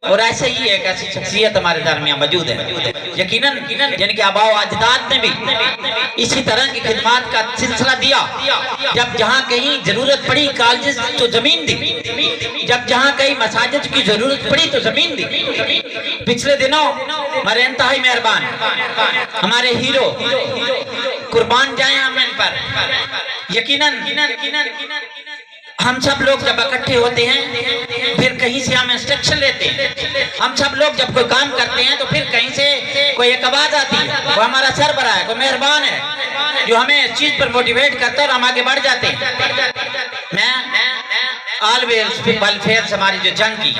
और ऐसे ही एक ऐसी शख्सियत हमारे दरमियान मौजूद है, यकीनन जिनके आबाओ अजदाद ने भी इसी तरह की खिदमत का सिलसिला दिया। जब जहाँ कहीं जरूरत पड़ी कॉलेज तो जमीन दी, जब जहाँ कहीं मसाजिद की जरूरत पड़ी तो जमीन दी। पिछले दिनों हमारे इंतहाई मेहरबान हमारे हीरो कुर्बान जाए हम इन पर। यकीनन हम सब लोग जब इकट्ठे होते हैं फिर कहीं से हम इंस्ट्रक्शन लेते हैं। हम सब लोग जब कोई काम करते हैं तो फिर कहीं से कोई एक आवाज आती है, वो हमारा सरबराह है, कोई मेहरबान है जो हमें इस चीज पर मोटिवेट करता है और हम आगे बढ़ जाते हैं। मैं ऑलवेज वेलफेयर से हमारी जो जंग की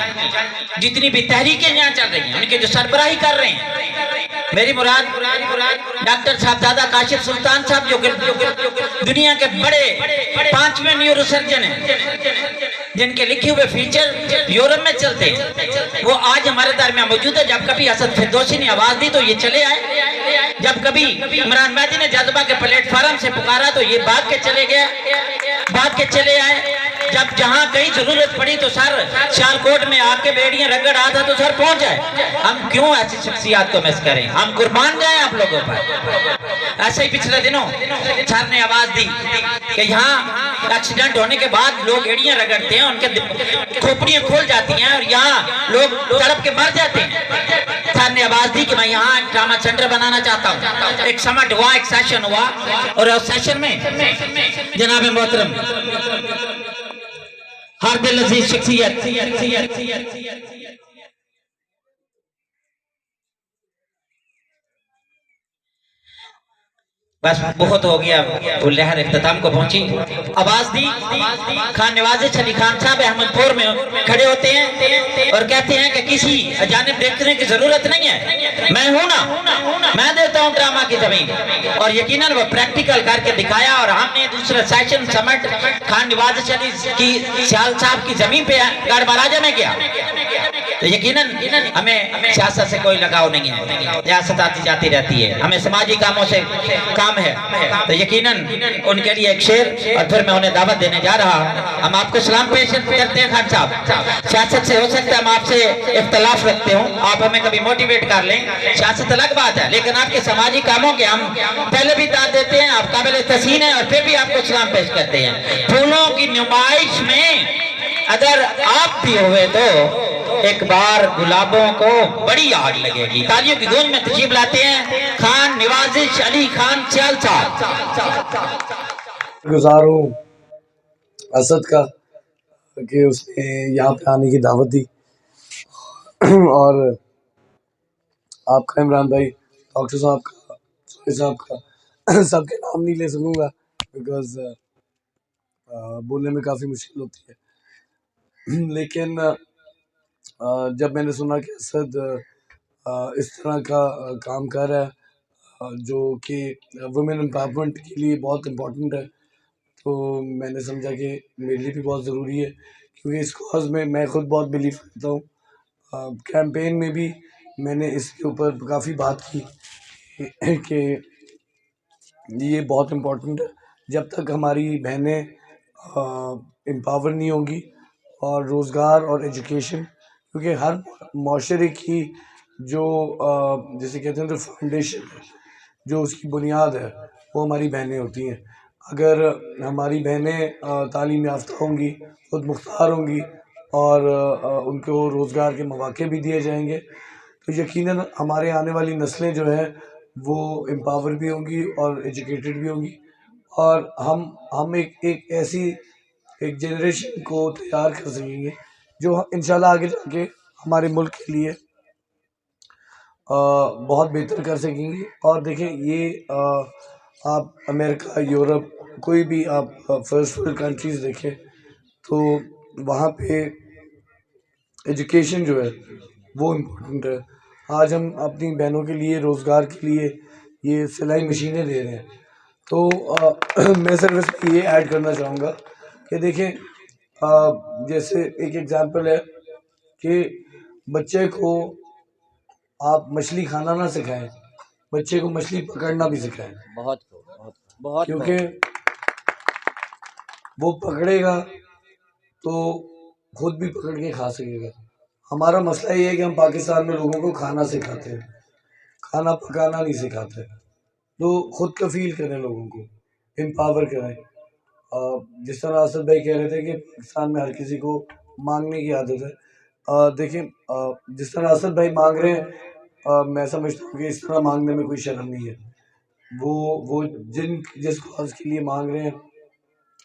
जितनी भी तहरीकें यहाँ चल रही हैं उनके जो सरबराही कर रहे हैं, मेरी मुराद डॉक्टर साहबजादा काशिफ सुल्तान साहब जो दुनिया के बड़े 5वें न्यूरोसर्जन हैं, जिनके लिखे हुए फीचर यूरोप में चलते हैं, वो आज हमारे दरमियान मौजूद है। जब कभी असद फिरदौसी ने आवाज दी तो ये चले आए, जब कभी इमरान मेहदी ने जज्बा के प्लेटफार्म से पुकारा तो ये भाग के चले गए, भाग के चले आए। जब जहां कहीं जरूरत पड़ी तो सर सियालकोट में आके बेड़ियां रगड़ रहा था तो सर पहुंच जाए। हम क्यों ऐसी शख्सियत को मिस करें, हम कुर्बान जाएं आप लोगों पर। ऐसे ही पिछले दिनों सर ने आवाज दी कि यहाँ एक्सीडेंट होने के बाद लोग एड़ियां रगड़ते हैं, उनके खोपड़ियां खोल जाती हैं और यहाँ लोग तड़प के मर जाते हैं। सर ने आवाज दी कि मैं यहाँ एक ड्रामा सेंटर बनाना चाहता हूँ। एक समट हुआ, एक सेशन हुआ और उस सेशन में जनाब मोहतरम हर दिल अजीज शख्सियत बस बहुत हो गया, वो लहर इख्तिताम को पहुंची। आवाज दी खान नवाजिश अली खान साहब अहमदपुर में खड़े होते हैं और कहते हैं कि किसी अजानिब देखने की जरूरत नहीं है, मैं हूं ना, मैं देता हूं ड्रामा की जमीन। और यकीनन वो प्रैक्टिकल करके दिखाया और हमने दूसरा सेशन समट खान नवाजिश अली की सियाल साहब की जमीन पे गड़बड़ाजा में किया। तो यकीनन हमें सियासत से कोई लगाव नहीं है, सियासत आती जाती रहती है, हमें समाजी कामों से काम है। तो यकीनन उनके लिए एक शेर और फिर मैं उन्हें दावत देने जा रहा हूं। हम आपको सलाम पेश करते हैं। खान साहब, सियासत से हो सकता है हम आपसे इख्तलाफ रखते हो, आप हमें कभी मोटिवेट कर लें, सियासत अलग बात है, लेकिन आपके समाजी कामों के हम पहले भी दाद देते हैं, आप काबिल तहसीन है और फिर भी आपको सलाम पेश करते हैं। फूलों की नुमाइश में अगर आप भी हुए तो एक बार गुलाबों को बड़ी आग लगेगी। तालियों की गूंज में तशरीफ लाते हैं खान नवाजिश अली खान सियाल साहब। गुजार हूँ असद का कि उसने यहाँ पे आने की दावत दी और आपका इमरान भाई, डॉक्टर साहब का, सोहेल साहब का, सबके नाम नहीं ले सकूँगा बिकॉज बोलने में काफ़ी मुश्किल होती है। लेकिन जब मैंने सुना कि असद इस तरह का काम कर रहा है जो कि वुमेन एम्पावरमेंट के लिए बहुत इम्पोर्टेंट है, तो मैंने समझा कि मेरे लिए भी बहुत ज़रूरी है, क्योंकि इस कॉज में मैं खुद बहुत बिलीव करता हूँ। कैंपेन में भी मैंने इसके ऊपर काफ़ी बात की कि ये बहुत इम्पोर्टेंट है। जब तक हमारी बहनें एम्पावर नहीं होंगी और रोज़गार और एजुकेशन, क्योंकि हर माशरे की जो जैसे कहते हैं जो फाउंडेशन है, जो उसकी बुनियाद है, वो हमारी बहनें होती हैं। अगर हमारी बहनें तालीम याफ्ता होंगी, खुद मुख्तार होंगी और उनको रोज़गार के मौके भी दिए जाएंगे, तो यकीनन हमारे आने वाली नस्लें जो हैं वो एम्पावर भी होंगी और एजुकेटेड भी होंगी और हम एक ऐसी एक जनरेशन को तैयार कर सकेंगे जो इंशाल्लाह आगे जाके हमारे मुल्क के लिए बहुत बेहतर कर सकेंगे। और देखें ये आप अमेरिका, यूरोप, कोई भी आप फर्स्ट वर्ल्ड कंट्रीज़ देखें तो वहाँ पे एजुकेशन जो है वो इम्पोर्टेंट है। आज हम अपनी बहनों के लिए रोज़गार के लिए ये सिलाई मशीनें दे रहे हैं, तो मैं सिर्फ इसमें ये ऐड करना चाहूँगा कि देखें जैसे एक एग्ज़ाम्पल है कि बच्चे को आप मछली खाना ना सिखाएं, बच्चे को मछली पकड़ना भी सिखाएं। बहुत क्योंकि वो पकड़ेगा तो खुद भी पकड़ के खा सकेगा। हमारा मसला ये है कि हम पाकिस्तान में लोगों को खाना सिखाते हैं, खाना पकाना नहीं सिखाते। तो खुद कफील करें, लोगों को एम्पावर करें। जिस तरह असद भाई कह रहे थे कि पाकिस्तान में हर किसी को मांगने की आदत है। देखिए, जिस तरह असद भाई मांग रहे हैं, मैं समझता हूँ कि इस तरह मांगने में कोई शर्म नहीं है। वो जिस कॉज के लिए मांग रहे हैं,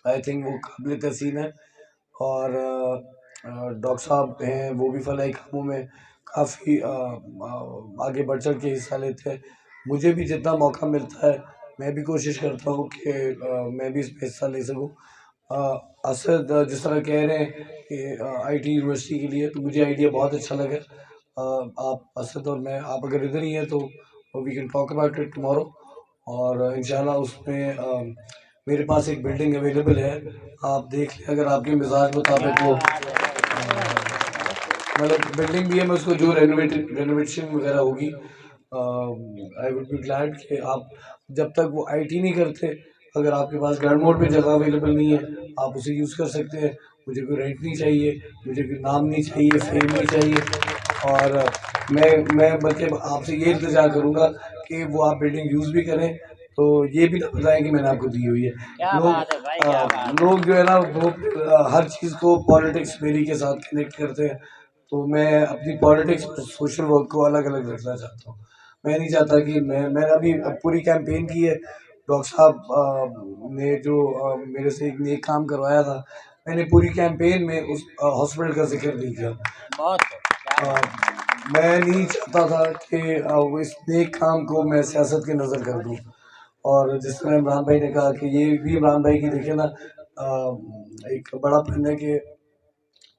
आई थिंक वो काबिल तहसीन है। और डॉक्टर साहब हैं, वो भी फलाही कामों में काफ़ी आगे बढ़ चढ़ के हिस्सा लेते हैं। मुझे भी जितना मौका मिलता है मैं भी कोशिश करता हूँ कि मैं भी इसमें हिस्सा ले सकूँ। असद जिस तरह कह रहे हैं कि आईटी यूनिवर्सिटी के लिए, तो मुझे आइडिया बहुत अच्छा लगा। आप असद और मैं, आप अगर इधर ही हैं तो we can talk about it tomorrow. और इंशाल्लाह उसमें मेरे पास एक बिल्डिंग अवेलेबल है, आप देख लें अगर आपके मिजाज मुताबिक वो मतलब बिल्डिंग भी है। मैं उसको जो रेनोवेशन वगैरह होगी, आई वुड बी ग्लैड कि आप, जब तक वो आईटी नहीं करते, अगर आपके पास ग्राउंड मोड पे जगह अवेलेबल नहीं है, आप उसे यूज़ कर सकते हैं। मुझे कोई रेंट नहीं चाहिए, मुझे कोई नाम नहीं चाहिए, फेम नहीं चाहिए। और मैं बल्कि आपसे ये इल्तिजा करूँगा कि वो आप बिल्डिंग यूज़ भी करें, तो ये भी ना बताएं कि मैंने आपको दी हुई है। लोग जो है ना वो हर चीज़ को पॉलिटिक्स मेरी के साथ कनेक्ट करते हैं। तो मैं अपनी पॉलिटिक्स और सोशल वर्क को अलग अलग रखना चाहता हूँ। मैं नहीं चाहता कि मैंने अभी पूरी कैंपेन की है। डॉक्टर साहब ने जो मेरे से एक नेक काम करवाया था, मैंने पूरी कैंपेन में उस हॉस्पिटल का जिक्र नहीं किया। मैं नहीं चाहता था कि वो इस नेक काम को मैं सियासत की नज़र कर दूँ। और जिस तरह इमरान भाई ने कहा कि ये भी इमरान भाई की देखिए ना, एक बड़ा पन है कि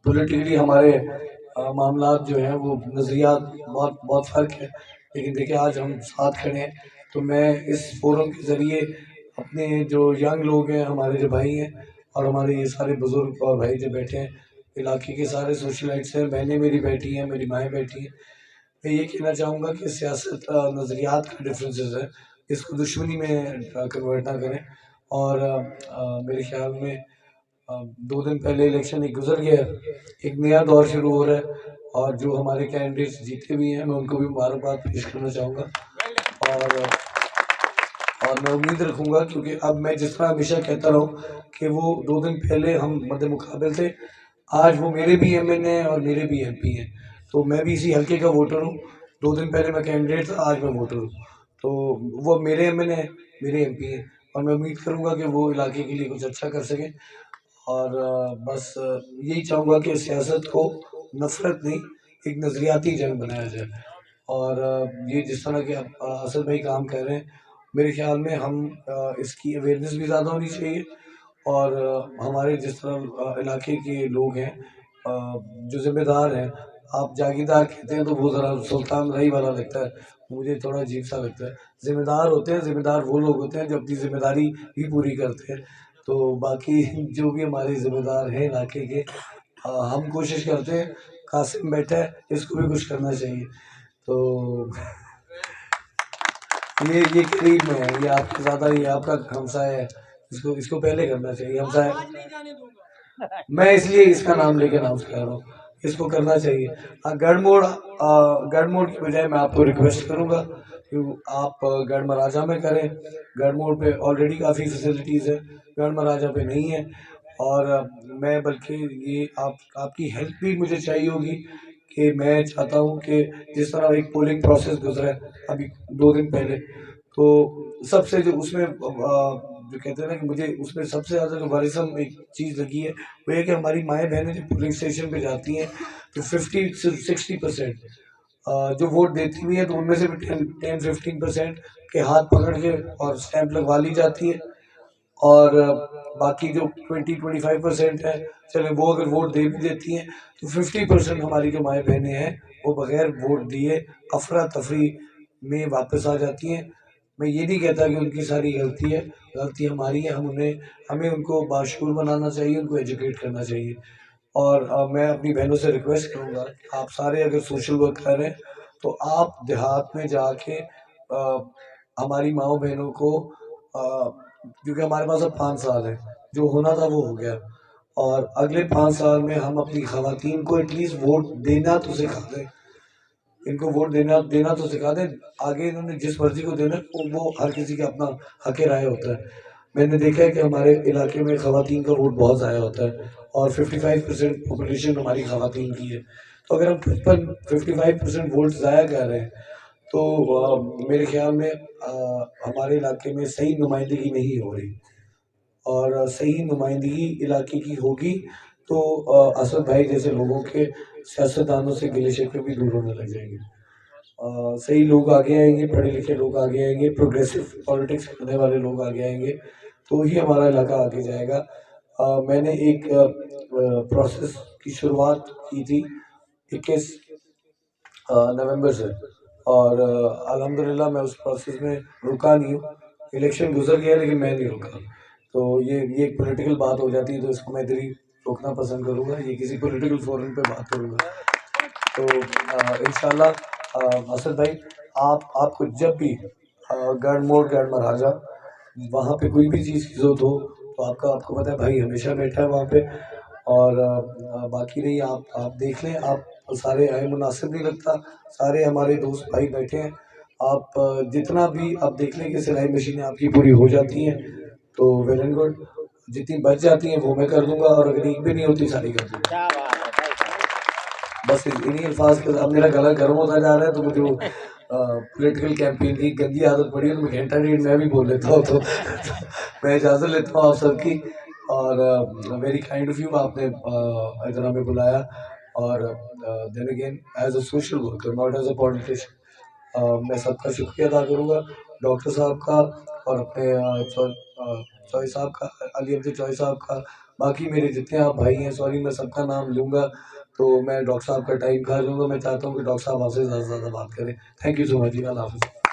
पॉलिटिकली हमारे मामलात जो हैं वो नज़रियात बहुत बहुत फ़र्क है। लेकिन देखिए आज हम साथ खड़े हैं, तो मैं इस फोरम के ज़रिए अपने जो यंग लोग हैं, हमारे जो भाई हैं, और हमारे ये सारे बुज़ुर्ग और भाई जो बैठे हैं, इलाके के सारे सोशलाइट्स हैं, बहनें मेरी बैठी हैं, मेरी माएँ बैठी हैं। मैं ये कहना चाहूँगा कि सियासत नज़रियात का डिफरेंसेस है, इसको दुश्मनी में कन्वर्ट ना करें। और मेरे ख्याल में 2 दिन पहले इलेक्शन एक गुजर गया है, एक नया दौर शुरू हो रहा है। और जो हमारे कैंडिडेट्स जीते भी हैं, मैं उनको भी मुबारकबाद पेश करना चाहूँगा। और मैं उम्मीद रखूँगा, क्योंकि अब मैं जिस तरह हमेशा कहता रहा हूँ कि वो 2 दिन पहले हम मद्दे मुकाबिल थे, आज वो मेरे भी एमएन हैं और मेरे भी एमपी हैं। तो मैं भी इसी हल्के का वोटर हूँ। 2 दिन पहले मैं कैंडिडेट था, आज मैं वोटर हूँ। तो वो मेरे एमएन हैं, मेरे एमपी हैं, और मैं उम्मीद करूँगा कि वो इलाके के लिए कुछ अच्छा कर सकें। और बस यही चाहूँगा कि सियासत को नफ़रत नहीं, एक नज़रियाती जंग बनाया जाए। और ये जिस तरह के असद भाई काम कर रहे हैं, मेरे ख्याल में हम इसकी अवेयरनेस भी ज़्यादा होनी चाहिए। और हमारे जिस तरह इलाके के लोग हैं, जो ज़िम्मेदार हैं, आप जागीरदार कहते हैं तो वो ज़रा सुल्तान रही वाला लगता है, मुझे थोड़ा अजीब सा लगता है। ज़िम्मेदार होते हैं, ज़िम्मेदार वो लोग होते हैं जो अपनी ज़िम्मेदारी भी पूरी करते हैं। तो बाकी जो भी हमारे ज़िम्मेदार हैं इलाके के, हम कोशिश करते हैं, कासिम बैठा है, इसको भी कुछ करना चाहिए। तो ये करीब में है, ये आपके ज़्यादा, ये आपका हमसाया है, इसको इसको पहले करना चाहिए हमसाया। मैं इसलिए इसका नाम लेके अनाउंस कर रहा हूँ, इसको करना चाहिए। गढ़ मोड़ की बजाय मैं आपको रिक्वेस्ट करूँगा कि आप गढ़ महाराजा में करें। गढ़ मोड़ पे ऑलरेडी काफ़ी फैसिलिटीज़ है, गढ़ महाराजा पे नहीं है। और मैं बल्कि ये आपकी हेल्प भी मुझे चाहिए होगी कि मैं चाहता हूँ कि जिस तरह एक पोलिंग प्रोसेस गुजरा है अभी 2 दिन पहले, तो सबसे जो उसमें जो कहते हैं ना कि मुझे उसमें सबसे ज़्यादा जो वर्रिसम एक चीज़ लगी है, वो ये कि हमारी माएँ बहनें जब पोलिंग स्टेशन पे जाती हैं तो 50 से 60% जो वोट देती भी हैं, तो उनमें से भी 10-15% के हाथ पकड़ के और स्टैंप लगवा ली जाती है। और बाकी जो 20-25% है, चले वो अगर वोट दे भी देती हैं, तो 50% हमारी जो माएँ बहनें हैं वो बगैर वोट दिए अफरा तफरी में वापस आ जाती हैं। मैं ये नहीं कहता कि उनकी सारी गलती है, गलती हमारी है। हमें उनको बाशऊर बनाना चाहिए, उनको एजुकेट करना चाहिए। और मैं अपनी बहनों से रिक्वेस्ट करूँगा, आप सारे अगर सोशल वर्क कर रहे हैं तो आप देहात में जाके हमारी माओ बहनों को, क्योंकि हमारे पास अब 5 साल है, जो होना था वो हो गया। और अगले 5 साल में हम अपनी खवातीन को एटलीस्ट वोट देना तो सिखा दें, इनको वोट देना तो सिखा दें। आगे इन्होंने जिस मर्जी को देना वो हर किसी का अपना हक राय होता है। मैंने देखा है कि हमारे इलाके में खवातीन का वोट बहुत ज़्यादा होता है और 55% पॉपुलेशन हमारी खवातीन की है। तो अगर हम 55% वोट ज़ाया कर रहे हैं तो मेरे ख्याल में हमारे इलाके में सही नुमाइंदगी नहीं हो रही, और सही नुमाइंदगी इलाके की होगी तो असद भाई जैसे लोगों के, सियासतदानों से गिले शिकवे भी दूर होने लग जाएंगे। सही लोग आगे आएंगे, पढ़े लिखे लोग आगे आएंगे, प्रोग्रेसिव पॉलिटिक्स करने वाले लोग आगे आएंगे, तो ही हमारा इलाका आगे जाएगा। मैंने एक प्रोसेस की शुरुआत की थी 21 नवंबर से, और अल्हम्दुलिल्लाह मैं उस प्रोसेस में रुका नहीं हूँ। इलेक्शन गुजर गया लेकिन मैं नहीं रुका। तो ये एक पॉलिटिकल बात हो जाती है, तो इसको मैं इधर ही रोकना पसंद करूँगा, ये किसी पॉलिटिकल फोरम पे बात करूँगा। तो इंशाल्लाह असद भाई आपको जब भी गढ़ मोड़ गढ़ महाराजा वहाँ पे कोई भी चीज़ की जरूरत हो तो आपको पता है भाई हमेशा बैठा है वहाँ पे। और बाकी रही आप देख लें, आप सारे आए, मुनासिब नहीं लगता, सारे हमारे दोस्त भाई बैठे हैं, आप जितना भी आप देख लें कि सिलाई मशीनें आपकी पूरी हो जाती हैं तो वेल एंड गुड, जितनी बच जाती हैं वो मैं कर दूंगा, और अगर एक भी नहीं होती सारी कर दूंगा। बस इन्हीं अल्फाज के, अब मेरा गला गर्म होता जा रहा है तो मुझे वो पॉलिटिकल कैंपेन की गंदी आदत पड़ी है, तो मैं घंटा डेढ़ मैं भी बोल लेता हूँ। तो मैं इजाज़त लेता हूँ आप सबकी, और वेरी काइंड ऑफ यू, आपने इधर हमें बुलाया। और then again as a social worker, not as a politician, मैं सबका शुक्रिया अदा करूँगा, डॉक्टर साहब का और अपने चॉय साहब का, अली अब्दुल चॉय साहब का, बाकी मेरे जितने आप भाई हैं, सॉरी मैं सबका नाम लूँगा तो मैं डॉक्टर साहब का टाइम खा लूँगा। मैं चाहता हूँ कि डॉक्टर साहब आपसे ज़्यादा से ज़्यादा बात करें। थैंक यू सो मच जी, अल्लाह हाफ़िज़।